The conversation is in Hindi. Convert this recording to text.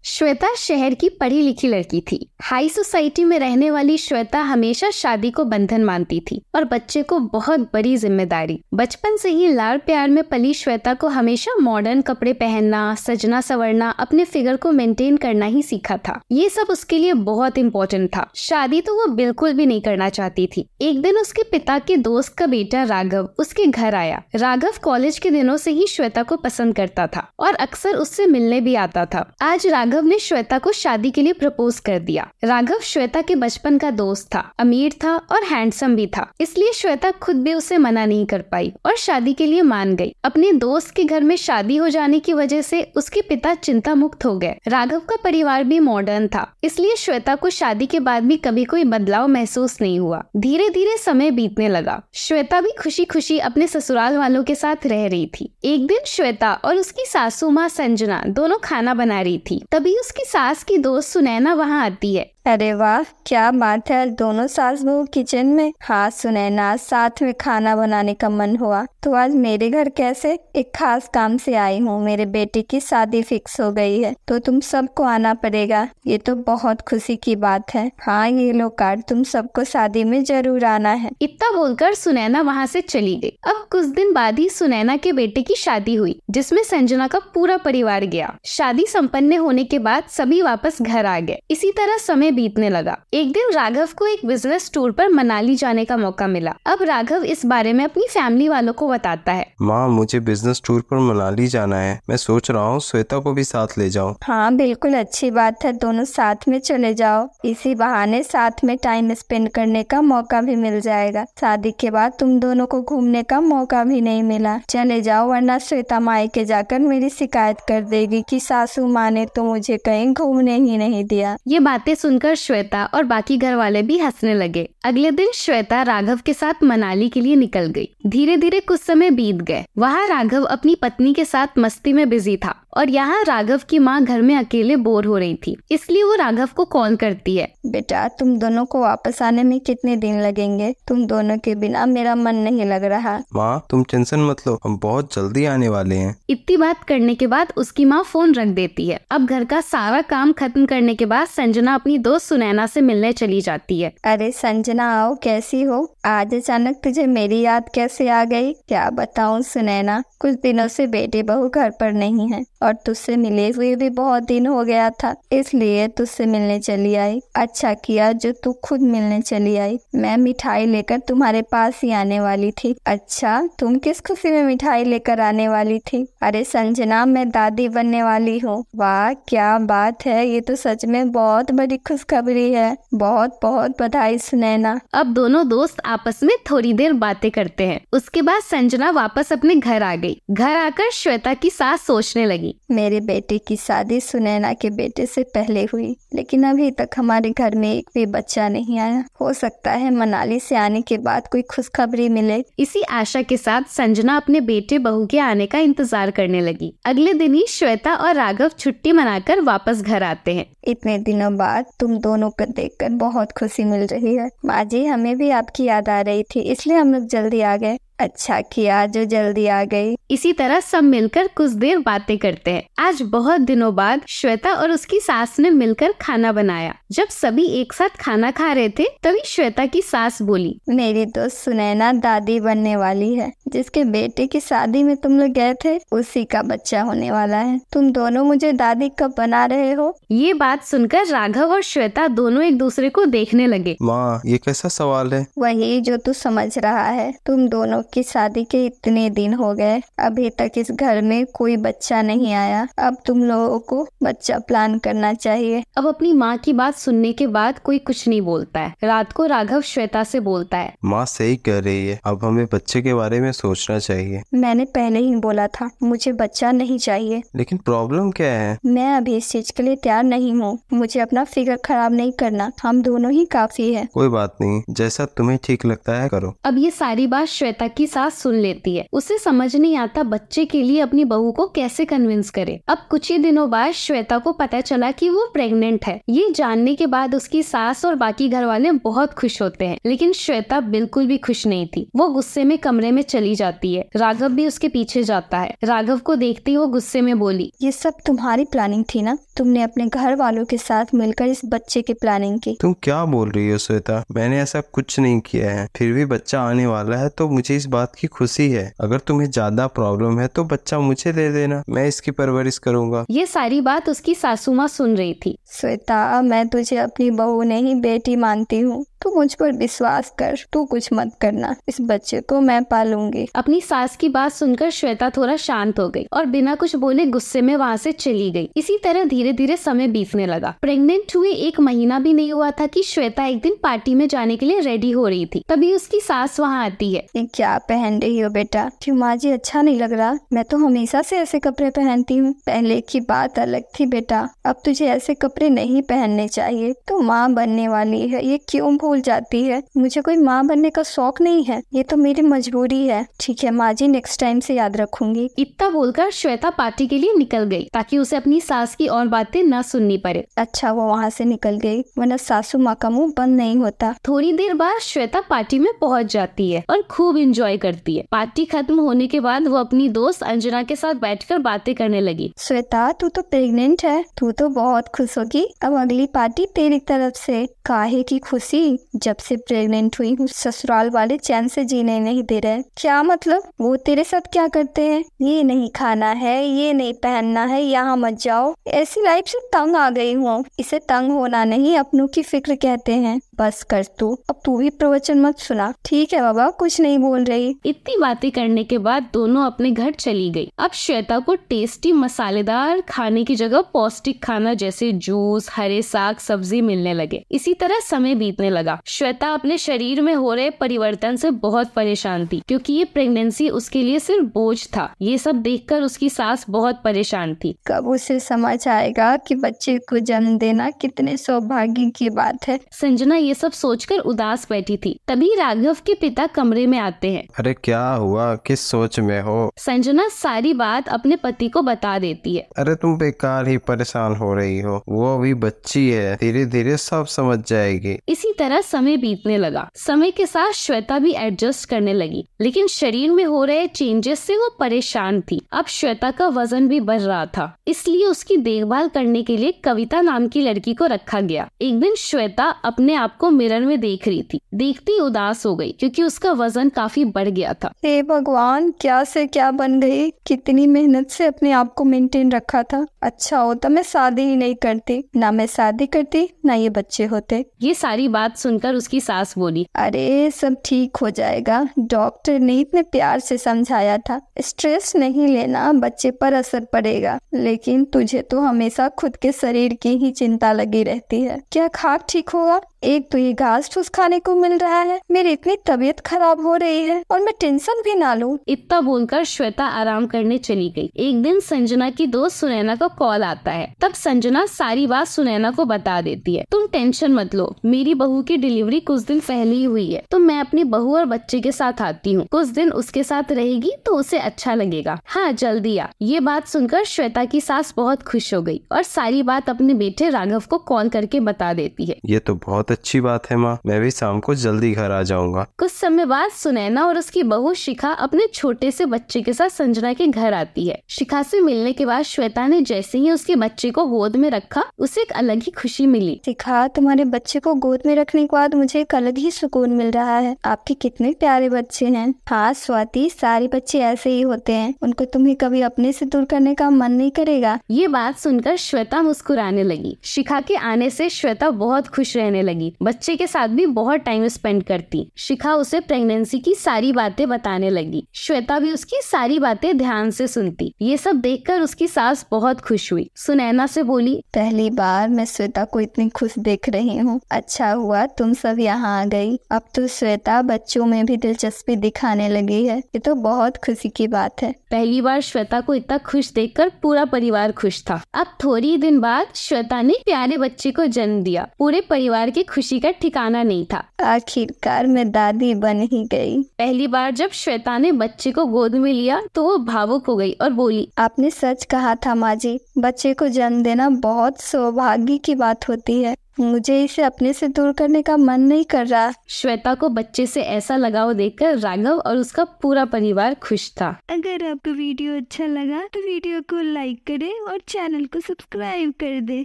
श्वेता शहर की पढ़ी लिखी लड़की थी। हाई सोसाइटी में रहने वाली श्वेता हमेशा शादी को बंधन मानती थी और बच्चे को बहुत बड़ी जिम्मेदारी। बचपन से ही लाड़ प्यार में पली श्वेता को हमेशा मॉडर्न कपड़े पहनना, सजना संवरना, अपने फिगर को मेंटेन करना ही सीखा था। ये सब उसके लिए बहुत इम्पोर्टेंट था। शादी तो वो बिल्कुल भी नहीं करना चाहती थी। एक दिन उसके पिता के दोस्त का बेटा राघव उसके घर आया। राघव कॉलेज के दिनों से ही श्वेता को पसंद करता था और अक्सर उससे मिलने भी आता था। आज राघव ने श्वेता को शादी के लिए प्रपोज कर दिया। राघव श्वेता के बचपन का दोस्त था, अमीर था और हैंडसम भी था, इसलिए श्वेता खुद भी उसे मना नहीं कर पाई और शादी के लिए मान गई। अपने दोस्त के घर में शादी हो जाने की वजह से उसके पिता चिंता मुक्त हो गए। राघव का परिवार भी मॉडर्न था, इसलिए श्वेता को शादी के बाद भी कभी कोई बदलाव महसूस नहीं हुआ। धीरे धीरे समय बीतने लगा। श्वेता भी खुशी खुशी अपने ससुराल वालों के साथ रह रही थी। एक दिन श्वेता और उसकी सासू माँ संजना दोनों खाना बना रही थी। तभी उसकी सास की दोस्त सुनैना वहाँ आती है। अरे वाह, क्या बात है, दोनों सास बहू किचन में। हाँ सुनैना, साथ में खाना बनाने का मन हुआ तो आज मेरे घर कैसे? एक खास काम से आई हूँ। मेरे बेटे की शादी फिक्स हो गई है तो तुम सबको आना पड़ेगा। ये तो बहुत खुशी की बात है। हाँ ये लो कार्ड, तुम सबको शादी में जरूर आना है। इतना बोलकर सुनैना वहाँ से चली गई। अब कुछ दिन बाद ही सुनैना के बेटे की शादी हुई, जिसमें संजना का पूरा परिवार गया। शादी संपन्न होने के बाद सभी वापस घर आ गए। इसी तरह समय बीतने लगा। एक दिन राघव को एक बिजनेस टूर पर मनाली जाने का मौका मिला। अब राघव इस बारे में अपनी फैमिली वालों को बताता है। माँ, मुझे बिजनेस टूर पर मनाली जाना है। मैं सोच रहा हूँ श्वेता को भी साथ ले जाऊँ। हाँ बिल्कुल अच्छी बात है, दोनों साथ में चले जाओ। इसी बहाने साथ में टाइम स्पेंड करने का मौका भी मिल जाएगा। शादी के बाद तुम दोनों को घूमने का मौका भी नहीं मिला। चले जाओ, वरना श्वेता मायके जाकर मेरी शिकायत कर देगी कि सासू माँ ने तो मुझे कहीं घूमने ही नहीं दिया। ये बातें सुनकर श्वेता और बाकी घर वाले भी हंसने लगे। अगले दिन श्वेता राघव के साथ मनाली के लिए निकल गई। धीरे धीरे कुछ समय बीत गए। वहाँ राघव अपनी पत्नी के साथ मस्ती में बिजी था और यहाँ राघव की माँ घर में अकेले बोर हो रही थी, इसलिए वो राघव को कॉल करती है। बेटा, तुम दोनों को वापस आने में कितने दिन लगेंगे? तुम दोनों के बिना मेरा मन नहीं लग रहा। माँ, तुम टेंशन मत लो, हम बहुत जल्दी आने वाले हैं। इतनी बात करने के बाद उसकी माँ फोन रख देती है। अब घर का सारा काम खत्म करने के बाद संजना अपनी दोस्त सुनैना से मिलने चली जाती है। अरे संजना, आओ, कैसी हो? आज अचानक तुझे मेरी याद कैसे आ गई? क्या बताऊं सुनैना, कुछ दिनों से बेटे बहू घर पर नहीं है और तुझसे मिले हुए भी बहुत दिन हो गया था, इसलिए तुझसे मिलने चली आई। अच्छा किया जो तू खुद मिलने चली आई। मैं मिठाई लेकर तुम्हारे पास ही आने वाली थी। अच्छा, तुम किस खुशी में मिठाई लेकर आने वाली थी? अरे संजना, मैं दादी बनने वाली हूँ। वाह क्या बात है, ये तो सच में बहुत बड़ी खुशखबरी है। बहुत बहुत बधाई सुनैना। अब दोनों दोस्त आपस में थोड़ी देर बातें करते हैं। उसके बाद संजना वापस अपने घर आ गई। घर आकर श्वेता की सास सोचने लगी। मेरे बेटे की शादी सुनैना के बेटे से पहले हुई, लेकिन अभी तक हमारे घर में एक भी बच्चा नहीं आया। हो सकता है मनाली से आने के बाद कोई खुशखबरी मिले। इसी आशा के साथ संजना अपने बेटे बहू के आने का इंतजार करने लगी। अगले दिन ही श्वेता और राघव छुट्टी मनाकर वापस घर आते हैं। इतने दिनों बाद तुम दोनों को देखकर बहुत खुशी मिल रही है। माँ जी, हमें भी आपकी याद आ रही थी, इसलिए हम लोग जल्दी आ गए। अच्छा किया जो जल्दी आ गई। इसी तरह सब मिलकर कुछ देर बातें करते हैं। आज बहुत दिनों बाद श्वेता और उसकी सास ने मिलकर खाना बनाया। जब सभी एक साथ खाना खा रहे थे तभी श्वेता की सास बोली, मेरी दोस्त सुनैना दादी बनने वाली है। जिसके बेटे की शादी में तुम लोग गए थे उसी का बच्चा होने वाला है। तुम दोनों मुझे दादी कब बना रहे हो? ये बात सुनकर राघव और श्वेता दोनों एक दूसरे को देखने लगे। माँ, ये कैसा सवाल है? वही जो तू समझ रहा है। तुम दोनों की शादी के इतने दिन हो गए, अभी तक इस घर में कोई बच्चा नहीं आया। अब तुम लोगों को बच्चा प्लान करना चाहिए। अब अपनी माँ की बात सुनने के बाद कोई कुछ नहीं बोलता है। रात को राघव श्वेता से बोलता है, माँ सही कह रही है, अब हमें बच्चे के बारे में सोचना चाहिए। मैंने पहले ही बोला था मुझे बच्चा नहीं चाहिए। लेकिन प्रॉब्लम क्या है? मैं अभी इस चीज के लिए तैयार नहीं हूँ। मुझे अपना फिगर खराब नहीं करना, हम दोनों ही काफी है। कोई बात नहीं, जैसा तुम्हें ठीक लगता है करो। अब ये सारी बात श्वेता की सास सुन लेती है। उसे समझ नहीं आता बच्चे के लिए अपनी बहू को कैसे कन्विंस करे। अब कुछ ही दिनों बाद श्वेता को पता चला कि वो प्रेग्नेंट है। ये जानने के बाद उसकी सास और बाकी घर वाले बहुत खुश होते हैं, लेकिन श्वेता बिल्कुल भी खुश नहीं थी। वो गुस्से में कमरे में चली जाती है। राघव भी उसके पीछे जाता है। राघव को देखते ही वो गुस्से में बोली, ये सब तुम्हारी प्लानिंग थी ना? तुमने अपने घर वालों के साथ मिलकर इस बच्चे की प्लानिंग की। तुम क्या बोल रही हो श्वेता? मैंने ऐसा कुछ नहीं किया है। फिर भी बच्चा आने वाला है तो मुझे इस बात की खुशी है। अगर तुम्हें ज्यादा प्रॉब्लम है तो बच्चा मुझे दे देना, मैं इसकी परवरिश करूंगा। ये सारी बात उसकी सासू माँ सुन रही थी। श्वेता, मैं तुझे अपनी बहू नहीं बेटी मानती हूँ। तू मुझ पर विश्वास कर, तू कुछ मत करना, इस बच्चे को मैं पालूंगी। अपनी सास की बात सुनकर श्वेता थोड़ा शांत हो गई और बिना कुछ बोले गुस्से में वहाँ से चली गई। इसी तरह धीरे धीरे समय बीतने लगा। प्रेग्नेंट हुए 1 महीना भी नहीं हुआ था कि श्वेता एक दिन पार्टी में जाने के लिए रेडी हो रही थी। तभी उसकी सास वहाँ आती है। ये क्या पहन रही हो बेटा? क्यों माँ जी, अच्छा नहीं लग रहा? मैं तो हमेशा से ऐसे कपड़े पहनती हूँ। पहले की बात अलग थी बेटा, अब तुझे ऐसे कपड़े नहीं पहनने चाहिए। तो माँ बनने वाली है, ये क्यों भूल जाती है? मुझे कोई माँ बनने का शौक नहीं है, ये तो मेरी मजबूरी है। ठीक है माँ जी, नेक्स्ट टाइम से याद रखूंगी। इतना बोलकर श्वेता पार्टी के लिए निकल गई ताकि उसे अपनी सास की और बातें न सुननी पड़े। अच्छा वो वहाँ से निकल गई, वरना सासू माँ का मुंह बंद नहीं होता। थोड़ी देर बाद श्वेता पार्टी में पहुँच जाती है और खूब एंजॉय करती है। पार्टी खत्म होने के बाद वो अपनी दोस्त अंजना के साथ बैठकर बातें करने लगी। श्वेता, तू तो प्रेग्नेंट है, तू तो बहुत खुश होगी। अब अगली पार्टी तेरी तरफ से। काहे की खुशी? जब से प्रेग्नेंट हुई हूँ ससुराल वाले चैन से जीने नहीं दे रहे। क्या मतलब? वो तेरे साथ क्या करते हैं? ये नहीं खाना है, ये नहीं पहनना है, यहाँ मत जाओ। ऐसी लाइफ से तंग आ गई हूँ। इसे तंग होना नहीं, अपनों की फिक्र कहते हैं। बस कर तू, अब तू भी प्रवचन मत सुना। ठीक है बाबा, कुछ नहीं बोल रही। इतनी बातें करने के बाद दोनों अपने घर चली गई। अब श्वेता को टेस्टी मसालेदार खाने की जगह पौष्टिक खाना जैसे जूस, हरे साग सब्जी मिलने लगे। इसी तरह समय बीतने लगा। श्वेता अपने शरीर में हो रहे परिवर्तन से बहुत परेशान थी, क्योंकि ये प्रेगनेंसी उसके लिए सिर्फ बोझ था। ये सब देखकर उसकी सास बहुत परेशान थी। कब उसे समझ आएगा कि बच्चे को जन्म देना कितने सौभाग्य की बात है। संजना ये सब सोचकर उदास बैठी थी। तभी राघव के पिता कमरे में आते हैं। अरे क्या हुआ? किस सोच में हो? संजना सारी बात अपने पति को बता देती है। अरे तुम बेकार ही परेशान हो रही हो, वो अभी बच्ची है, धीरे धीरे सब समझ जाएगी। इसी तरह समय बीतने लगा। समय के साथ श्वेता भी एडजस्ट करने लगी, लेकिन शरीर में हो रहे चेंजेस से वो परेशान थी। अब श्वेता का वजन भी बढ़ रहा था, इसलिए उसकी देखभाल करने के लिए कविता नाम की लड़की को रखा गया। एक दिन श्वेता अपने आप को मिरर में देख रही थी। देखती उदास हो गई क्योंकि उसका वजन काफी बढ़ गया था। हे भगवान, क्या से क्या बन गई। कितनी मेहनत से अपने आप को मेंटेन रखा था। अच्छा होता मैं शादी ही नहीं करती। ना मैं शादी करती, ना ये बच्चे होते। ये सारी बात सुनकर उसकी सास बोली, अरे सब ठीक हो जाएगा। डॉक्टर ने इतने प्यार से समझाया था, स्ट्रेस नहीं लेना, बच्चे पर असर पड़ेगा। लेकिन तुझे तो हमेशा खुद के शरीर की ही चिंता लगी रहती है। क्या खाक ठीक होगा? एक तो ये घास फूस खाने को मिल रहा है, मेरी इतनी तबीयत खराब हो रही है और मैं टेंशन भी ना लूं। इतना बोलकर श्वेता आराम करने चली गई। एक दिन संजना की दोस्त सुनैना का कॉल आता है। तब संजना सारी बात सुनैना को बता देती है। तुम टेंशन मत लो, मेरी बहू की डिलीवरी कुछ दिन पहले ही हुई है, तो मैं अपनी बहू और बच्चे के साथ आती हूँ। कुछ दिन उसके साथ रहेगी तो उसे अच्छा लगेगा। हाँ जल्दी आ। ये बात सुनकर श्वेता की सास बहुत खुश हो गई और सारी बात अपने बेटे राघव को कॉल करके बता देती है। ये तो बहुत अच्छी बात है माँ, मैं भी शाम को जल्दी घर आ जाऊंगा। कुछ समय बाद सुनैना और उसकी बहू शिखा अपने छोटे से बच्चे के साथ संजना के घर आती है। शिखा से मिलने के बाद श्वेता ने जैसे ही उसके बच्चे को गोद में रखा, उसे एक अलग ही खुशी मिली। शिखा, तुम्हारे बच्चे को गोद में रखने के बाद मुझे एक अलग ही सुकून मिल रहा है। आपके कितने प्यारे बच्चे हैं। हाँ स्वाति, सारे बच्चे ऐसे ही होते हैं, उनको तुम्हें कभी अपने से दूर करने का मन नहीं करेगा। ये बात सुनकर श्वेता मुस्कुराने लगी। शिखा के आने से श्वेता बहुत खुश रहने लगी। बच्चे के साथ भी बहुत टाइम स्पेंड करती। शिखा उसे प्रेगनेंसी की सारी बातें बताने लगी। श्वेता भी उसकी सारी बातें ध्यान से सुनती। ये सब देखकर उसकी सास बहुत खुश हुई। सुनैना से बोली, पहली बार मैं श्वेता को इतनी खुश देख रही हूँ। अच्छा हुआ तुम सब यहाँ आ गई। अब तो श्वेता बच्चों में भी दिलचस्पी दिखाने लगी है। ये तो बहुत खुशी की बात है। पहली बार श्वेता को इतना खुश देखकर पूरा परिवार खुश था। अब थोड़ी दिन बाद श्वेता ने प्यारे बच्चे को जन्म दिया। पूरे परिवार के खुशी का ठिकाना नहीं था। आखिरकार मैं दादी बन ही गई। पहली बार जब श्वेता ने बच्चे को गोद में लिया तो वो भावुक हो गई और बोली, आपने सच कहा था माँ जी, बच्चे को जन्म देना बहुत सौभाग्य की बात होती है। मुझे इसे अपने से दूर करने का मन नहीं कर रहा। श्वेता को बच्चे से ऐसा लगाव देखकर राघव और उसका पूरा परिवार खुश था। अगर आपको वीडियो अच्छा लगा तो वीडियो को लाइक करें और चैनल को सब्सक्राइब कर दें।